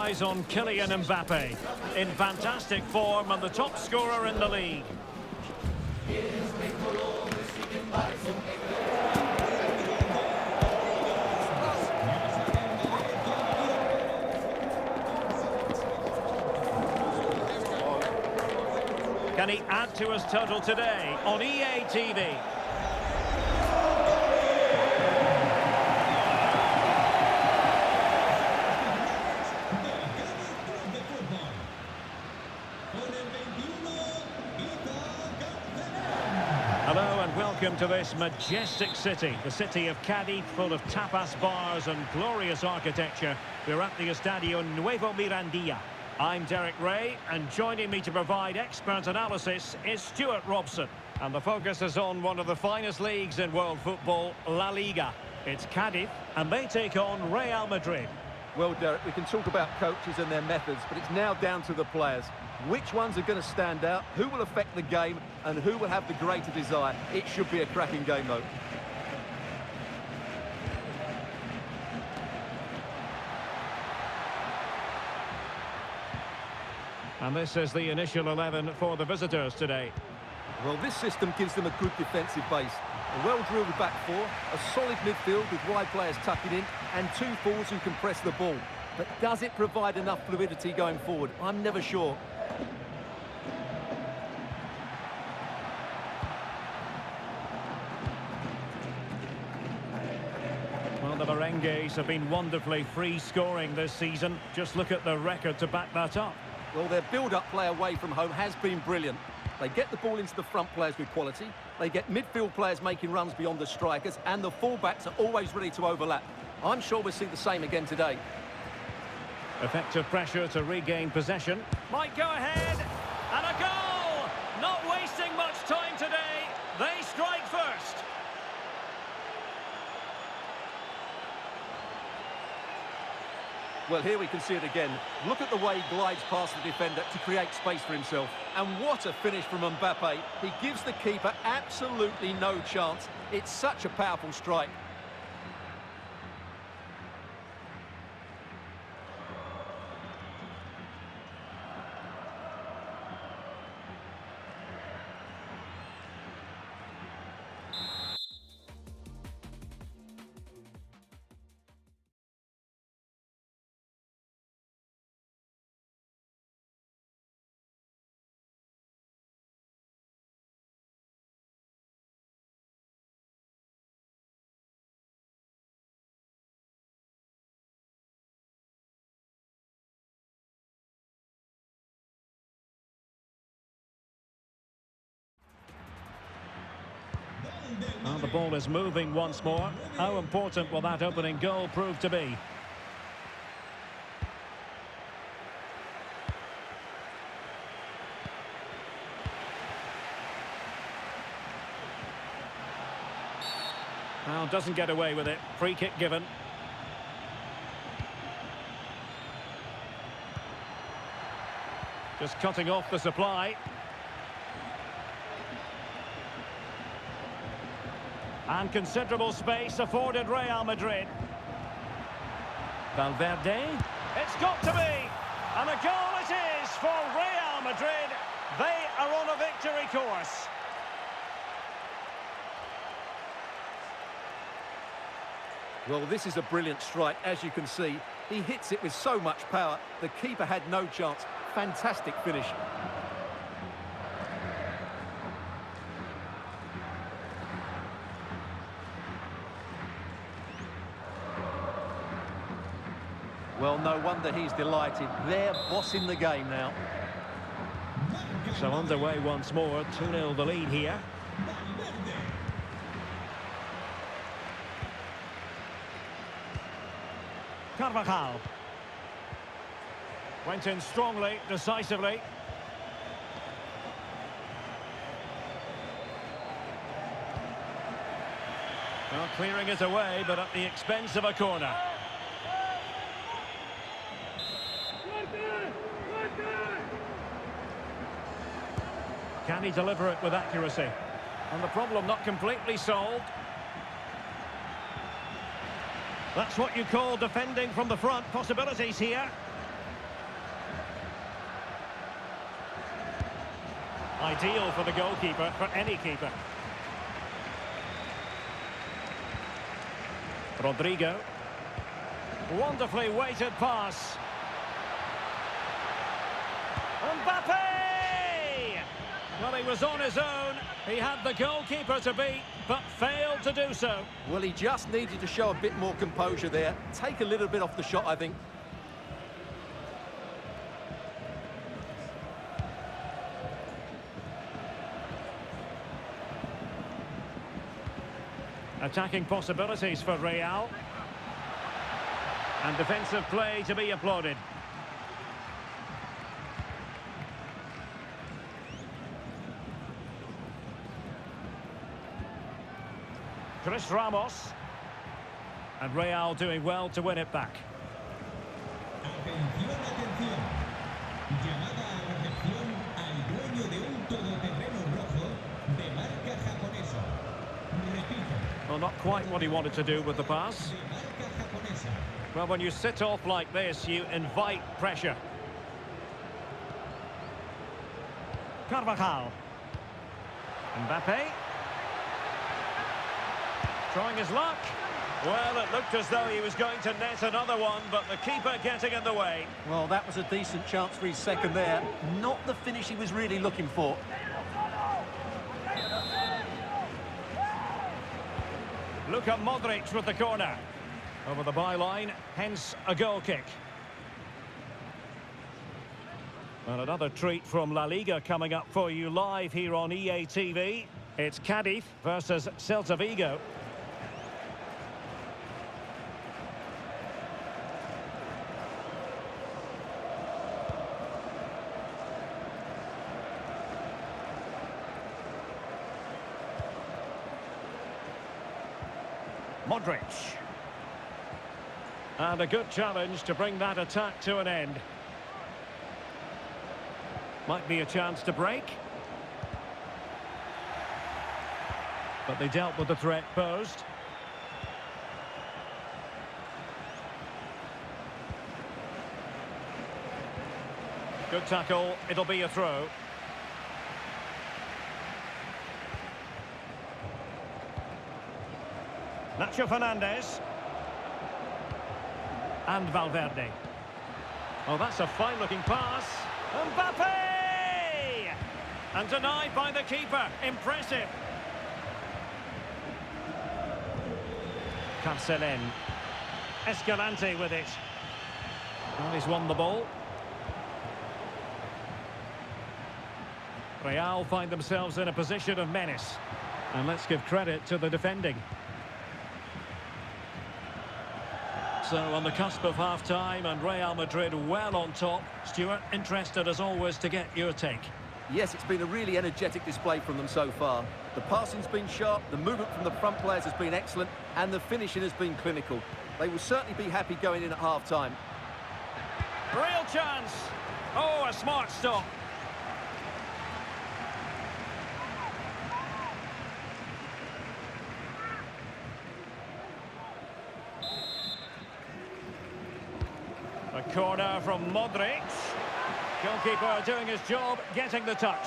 eyes on Kylian Mbappe. In fantastic form and the top scorer in the league. Can he add to his total today on EA TV? Hello and welcome to this majestic city, the city of Cadiz, full of tapas bars and glorious architecture. We're at the Estadio Nuevo Mirandilla. I'm Derek Ray, and joining me to provide expert analysis is Stuart Robson. And the focus is on one of the finest leagues in world football, La Liga. It's Cadiz, and they take on Real Madrid. Well, Derek, we can talk about coaches and their methods, but it's now down to the players. Which ones are going to stand out, who will affect the game, and who will have the greater desire? It should be a cracking game, though. And this is the initial 11 for the visitors today. Well, this system gives them a good defensive base. A well-drilled back four, a solid midfield with wide players tucking in, and two forwards who can press the ball. But does it provide enough fluidity going forward? I'm never sure. Well, the Merengues have been wonderfully free-scoring this season. Just look at the record to back that up. Well, their build-up play away from home has been brilliant. They get the ball into the front players with quality. They get midfield players making runs beyond the strikers, and the fullbacks are always ready to overlap. I'm sure we'll see the same again today. Effective pressure to regain possession. Might go ahead. And a goal! Not wasting much time today. They strike first. Well, here we can see it again. Look at the way he glides past the defender to create space for himself. And what a finish from Mbappe. He gives the keeper absolutely no chance. It's such a powerful strike. Well, the ball is moving once more. How important will that opening goal prove to be? Well, doesn't get away with it. Free kick given. Just cutting off the supply. And considerable space afforded Real Madrid. Valverde. It's got to be! And a goal it is for Real Madrid. They are on a victory course. Well, this is a brilliant strike, as you can see. He hits it with so much power. The keeper had no chance. Fantastic finish. Well, no wonder he's delighted. They're bossing the game now. So underway once more, 2-0 the lead here. Carvajal. Went in strongly, decisively. Well, clearing it away, but at the expense of a corner. Can he deliver it with accuracy? And the problem not completely solved. That's what you call defending from the front. Possibilities here. Ideal for the goalkeeper, for any keeper. Rodrigo. Wonderfully weighted pass. Mbappe! Well, he was on his own. He had the goalkeeper to beat, but failed to do so. Well, he just needed to show a bit more composure there. Take a little bit off the shot, I think. Attacking possibilities for Real. And defensive play to be applauded. Chris Ramos. And Real doing well to win it back. Atención, atención. Llamada a recepción al dueño de un todoterreno rojo de marca japonesa. Repito. Well, not quite what he wanted to do with the pass. De marca japonesa. Well, when you sit off like this, you invite pressure. Carvajal. Mbappe. Trying his luck. Well, it looked as though he was going to net another one, but the keeper getting in the way. Well, that was a decent chance for his second there. Not the finish he was really looking for. Luka Modric with the corner. Over the byline, hence a goal kick. And another treat from La Liga coming up for you live here on EA TV. It's Cadiz versus Celta Vigo. Modric. And a good challenge to bring that attack to an end. Might be a chance to break. But they dealt with the threat posed. Good tackle, it'll be a throw. Nacho Fernandez. And Valverde. Oh, that's a fine-looking pass. Mbappe! And denied by the keeper. Impressive. Cancelen. Escalante with it. Well, he's won the ball. Real find themselves in a position of menace. And let's give credit to the defending. So on the cusp of half-time and Real Madrid well on top. Stuart, interested as always to get your take. Yes, it's been a really energetic display from them so far. The passing's been sharp, the movement from the front players has been excellent, and the finishing has been clinical. They will certainly be happy going in at half-time. Real chance. Oh, a smart stop. A corner from Modric. Goalkeeper doing his job, getting the touch.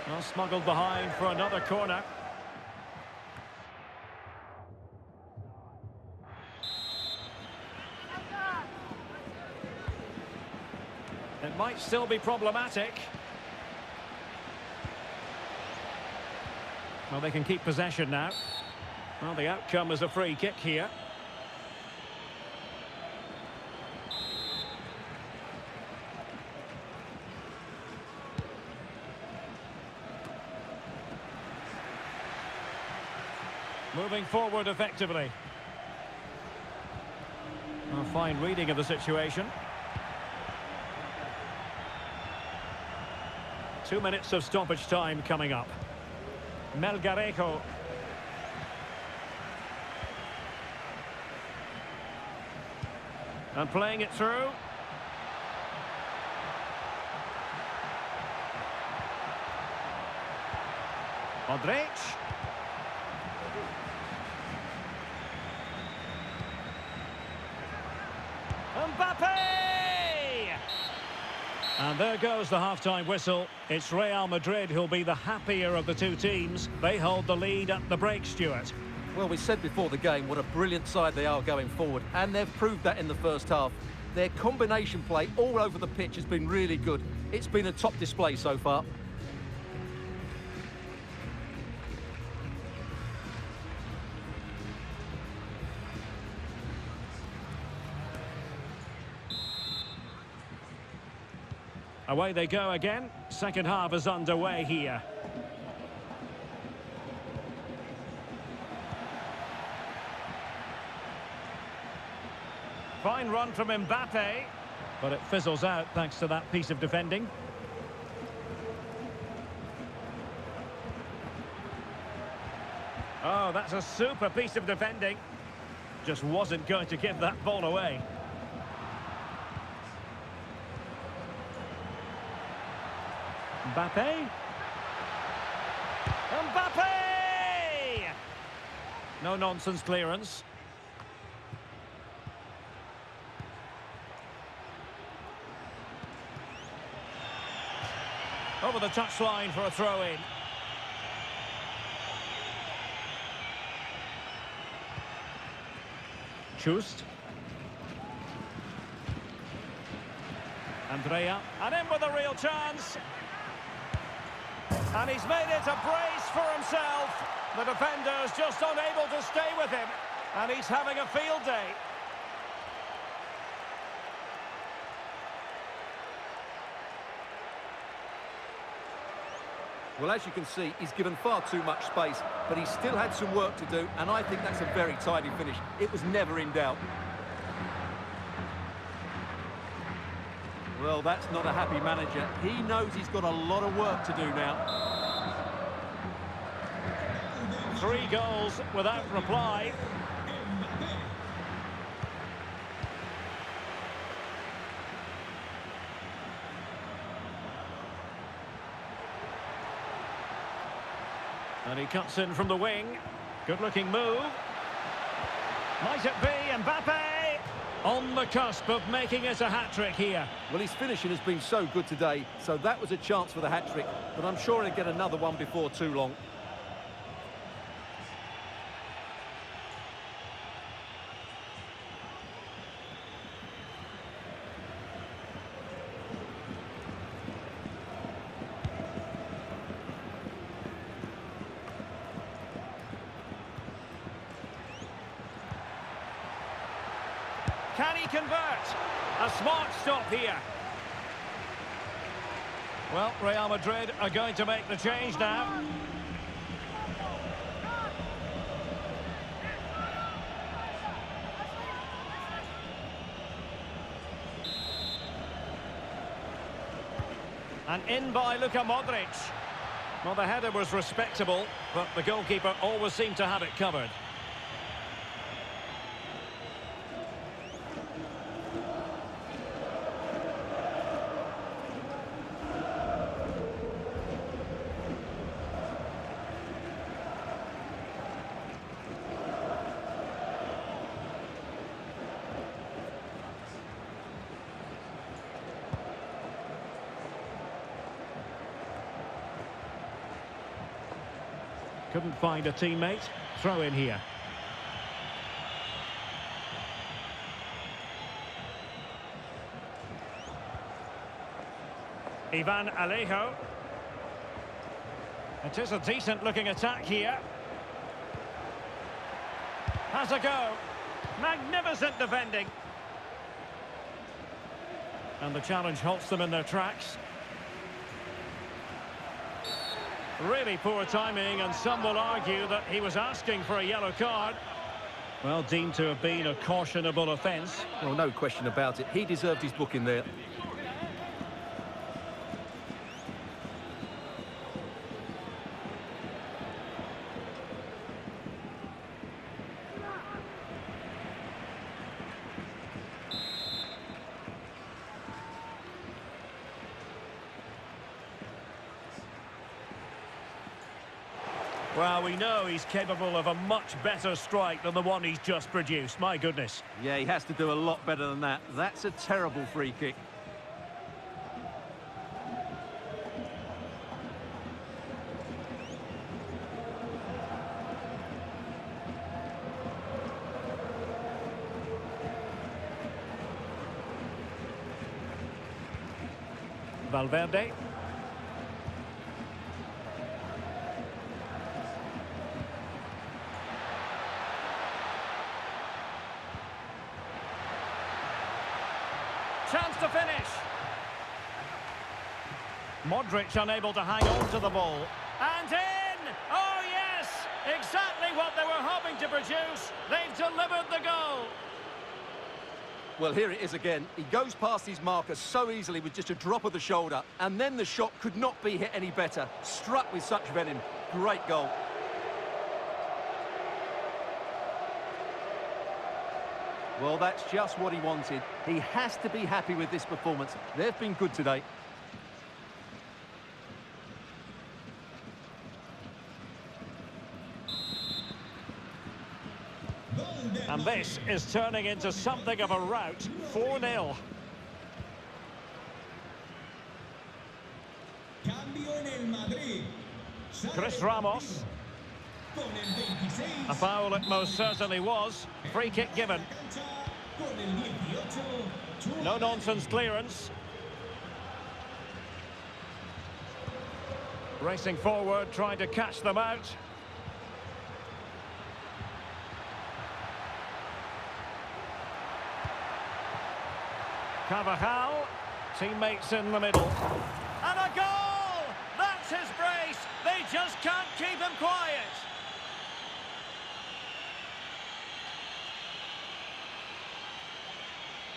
Well, smuggled behind for another corner. It might still be problematic. Well, they can keep possession now. Well, the outcome is a free kick here. Moving forward effectively. A fine reading of the situation. 2 minutes of stoppage time coming up. Melgarejo. And playing it through. Modric. Mbappe! And there goes the half-time whistle. It's Real Madrid who'll be the happier of the two teams. They hold the lead at the break, Stuart. Well, we said before the game what a brilliant side they are going forward, and they've proved that in the first half. Their combination play all over the pitch has been really good. It's been a top display so far. Away they go again. Second half is underway here. Fine run from Mbappe, but it fizzles out thanks to that piece of defending. Oh, that's a super piece of defending. Just wasn't going to give that ball away. Mbappe. Mbappe! No-nonsense clearance. Over the touchline for a throw-in. Chust. Andrea. And in with a real chance. And he's made it a brace for himself. The defender's just unable to stay with him. And he's having a field day. Well, as you can see, he's given far too much space, but he still had some work to do, and I think that's a very tidy finish. It was never in doubt. Well, that's not a happy manager. He knows he's got a lot of work to do now. 3 goals without reply. And he cuts in from the wing. Good-looking move. Might it be Mbappe? On the cusp of making it a hat-trick here. Well, his finishing has been so good today, so that was a chance for the hat-trick, but I'm sure he'll get another one before too long. Can he convert? A smart stop here. Well, Real Madrid are going to make the change now. And in by Luka Modric. Well, the header was respectable, but the goalkeeper always seemed to have it covered. Couldn't find a teammate. Throw in here. Ivan Alejo. It is a decent looking attack here. Has a go. Magnificent defending. And the challenge halts them in their tracks. Really poor timing, and some will argue that he was asking for a yellow card. Well, deemed to have been a cautionable offence. Well, no question about it. He deserved his booking there. Well, we know he's capable of a much better strike than the one he's just produced. My goodness. Yeah, he has to do a lot better than that. That's a terrible free kick. Valverde. Chance to finish. Modric unable to hang on to the ball. And in! Oh, yes! Exactly what they were hoping to produce. They've delivered the goal. Well, here it is again. He goes past his marker so easily with just a drop of the shoulder. And then the shot could not be hit any better. Struck with such venom. Great goal. Well, that's just what he wanted. He has to be happy with this performance. They've been good today. And this is turning into something of a rout. 4-0. Cambio en el Madrid. Chris Ramos. Con el 26. A foul it most certainly was. Free kick given. Con el 18. No nonsense clearance. Racing forward, trying to catch them out. Carvajal, teammates in the middle. And a goal! That's his brace. They just can't keep him quiet.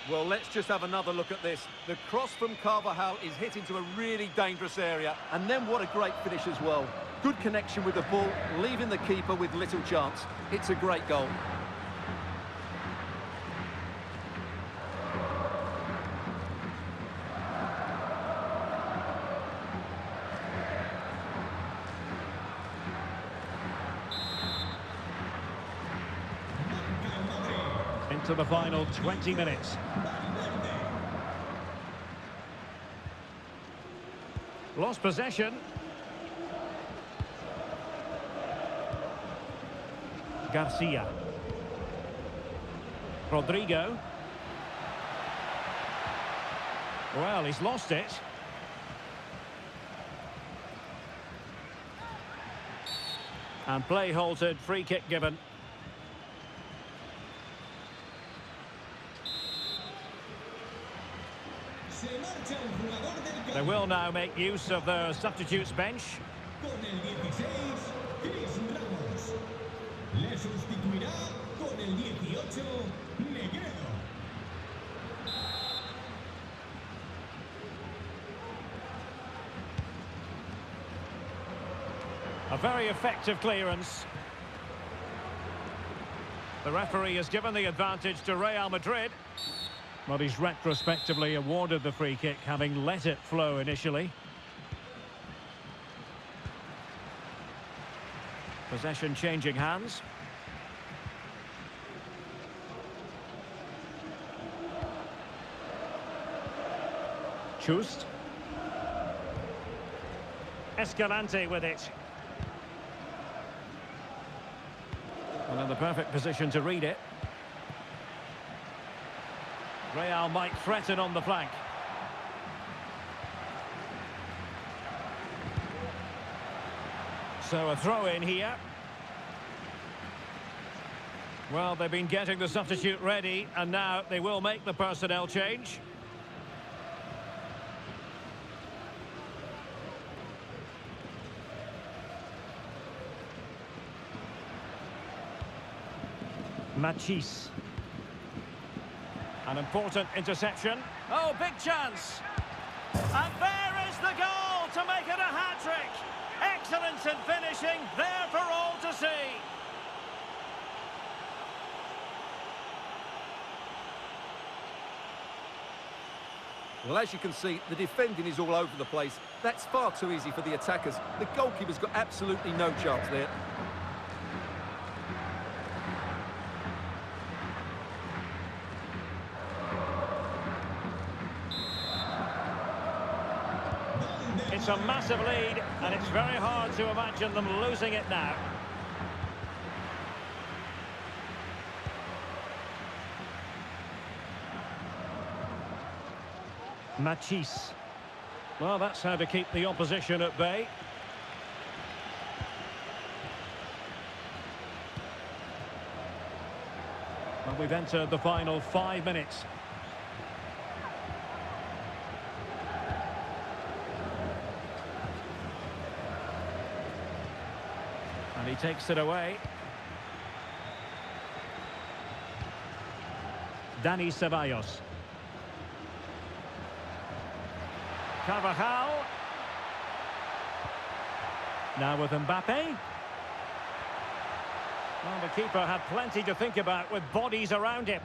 Well, let's just have another look at this. The cross from Carvajal is hit into a really dangerous area. And then what a great finish as well. Good connection with the ball, leaving the keeper with little chance. It's a great goal. Into the final 20 minutes. Lost possession. Garcia. Rodrigo. Well, he's lost it. And play halted, free kick given. They will now make use of their substitutes bench. Con el 16, Chris Ramos. Le sustituirá con el 18, Negredo. A very effective clearance. The referee has given the advantage to Real Madrid. But he's retrospectively awarded the free kick, having let it flow initially. Possession changing hands. Chust. Escalante with it. Well, in the perfect position to read it. Real might threaten on the flank. So a throw in here. Well, they've been getting the substitute ready, and now they will make the personnel change. Machis. An important interception. Oh, big chance. And there is the goal to make it a hat-trick. Excellence in finishing, there for all to see. Well, as you can see, the defending is all over the place. That's far too easy for the attackers. The goalkeeper's got absolutely no chance there. It's a massive lead, and it's very hard to imagine them losing it now. Machis. Well, that's how to keep the opposition at bay. Well, we've entered the final 5 minutes. And he takes it away. Dani Ceballos. Carvajal. Now with Mbappe. Well, the keeper had plenty to think about with bodies around him.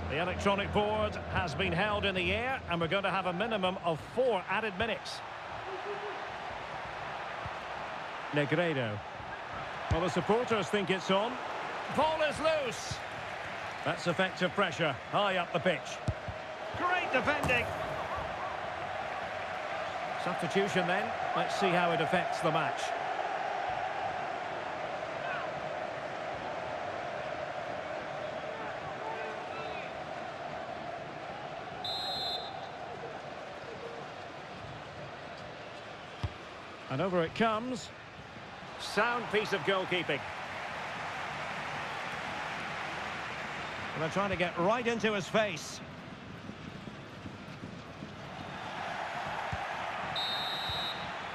The electronic board has been held in the air, and we're going to have a minimum of 4 added minutes. Negredo. Well, the supporters think it's on. Ball is loose. That's effective pressure high up the pitch. Great defending. Substitution then. Let's see how it affects the match. And over it comes. Sound piece of goalkeeping. And they're trying to get right into his face.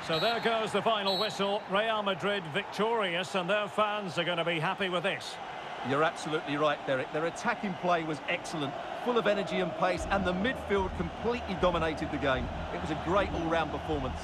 So there goes the final whistle. Real Madrid victorious, and their fans are going to be happy with this. You're absolutely right, Derek. Their attacking play was excellent, full of energy and pace, and the midfield completely dominated the game. It was a great all-round performance.